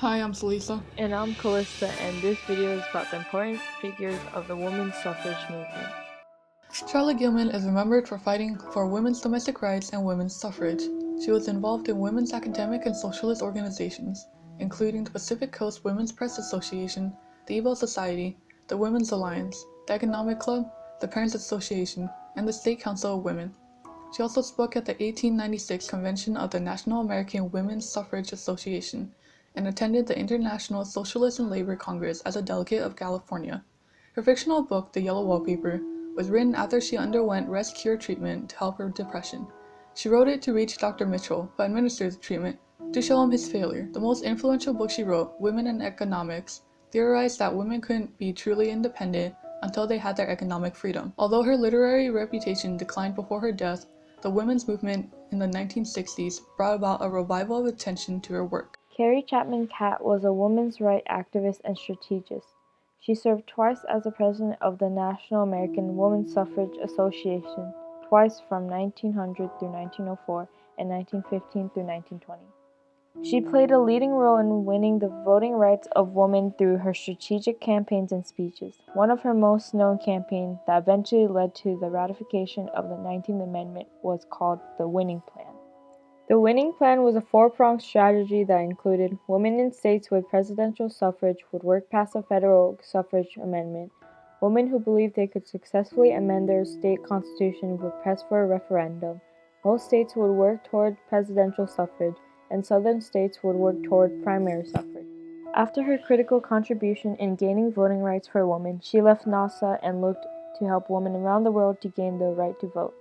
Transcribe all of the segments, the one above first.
Hi, I'm Salisa. And I'm Callista, and this video is about the important figures of the women's suffrage movement. Charlotte Gilman is remembered for fighting for women's domestic rights and women's suffrage. She was involved in women's academic and socialist organizations, including the Pacific Coast Women's Press Association, the Evo Society, the Women's Alliance, the Economic Club, the Parents Association, and the State Council of Women. She also spoke at the 1896 convention of the National American Women's Suffrage Association and attended the International Socialist and Labor Congress as a delegate of California. Her fictional book, The Yellow Wallpaper, was written after she underwent rest cure treatment to help her depression. She wrote it to reach Dr. Mitchell, who administered the treatment, to show him his failure. The most influential book she wrote, Women in Economics, theorized that women couldn't be truly independent until they had their economic freedom. Although her literary reputation declined before her death, the women's movement in the 1960s brought about a revival of attention to her work. Carrie Chapman Catt was a women's rights activist and strategist. She served twice as the president of the National American Women's Suffrage Association, twice from 1900 through 1904 and 1915 through 1920. She played a leading role in winning the voting rights of women through her strategic campaigns and speeches. One of her most known campaigns that eventually led to the ratification of the 19th Amendment was called the Winning Plan. The Winning Plan was a four-pronged strategy that included women in states with presidential suffrage would work past the federal suffrage amendment, women who believed they could successfully amend their state constitution would press for a referendum, most states would work toward presidential suffrage, and southern states would work toward primary suffrage. After her critical contribution in gaining voting rights for women, she left NASA and looked to help women around the world to gain the right to vote.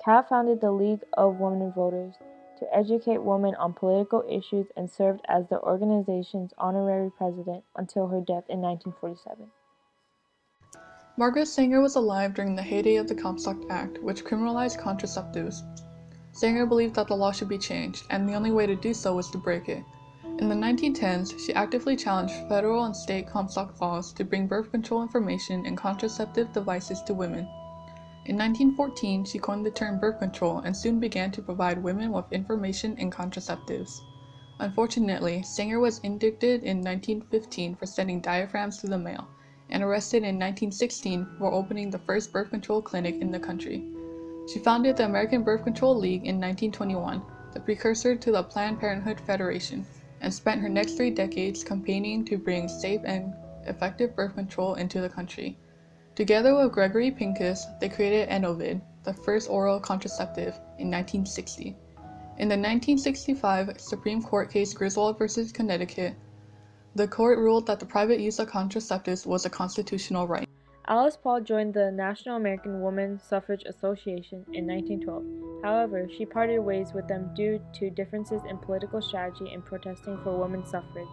Catt founded the League of Women Voters to educate women on political issues and served as the organization's honorary president until her death in 1947. Margaret Sanger was alive during the heyday of the Comstock Act, which criminalized contraceptives. Sanger believed that the law should be changed, and the only way to do so was to break it. In the 1910s, she actively challenged federal and state Comstock laws to bring birth control information and contraceptive devices to women. In 1914, she coined the term birth control and soon began to provide women with information and contraceptives. Unfortunately, Sanger was indicted in 1915 for sending diaphragms through the mail, and arrested in 1916 for opening the first birth control clinic in the country. She founded the American Birth Control League in 1921, the precursor to the Planned Parenthood Federation, and spent her next 3 decades campaigning to bring safe and effective birth control into the country. Together with Gregory Pincus, they created Enovid, the first oral contraceptive, in 1960. In the 1965 Supreme Court case Griswold v. Connecticut, the court ruled that the private use of contraceptives was a constitutional right. Alice Paul joined the National American Women's Suffrage Association in 1912. However, she parted ways with them due to differences in political strategy in protesting for women's suffrage.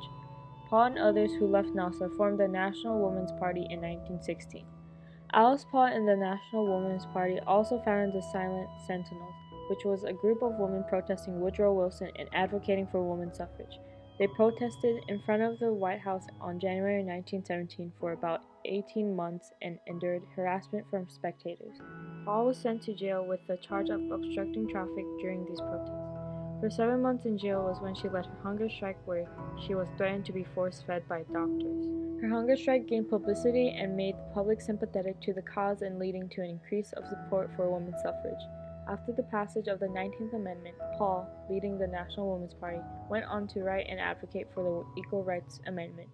Paul and others who left NASA formed the National Women's Party in 1916. Alice Paul and the National Women's Party also founded the Silent Sentinels, which was a group of women protesting Woodrow Wilson and advocating for women's suffrage. They protested in front of the White House on January 1917 for about 18 months and endured harassment from spectators. Paul was sent to jail with the charge of obstructing traffic during these protests. Her 7 months in jail was when she led her hunger strike, where she was threatened to be force-fed by doctors. Her hunger strike gained publicity and made the public sympathetic to the cause and leading to an increase of support for women's suffrage. After the passage of the 19th Amendment, Paul, leading the National Women's Party, went on to write and advocate for the Equal Rights Amendment.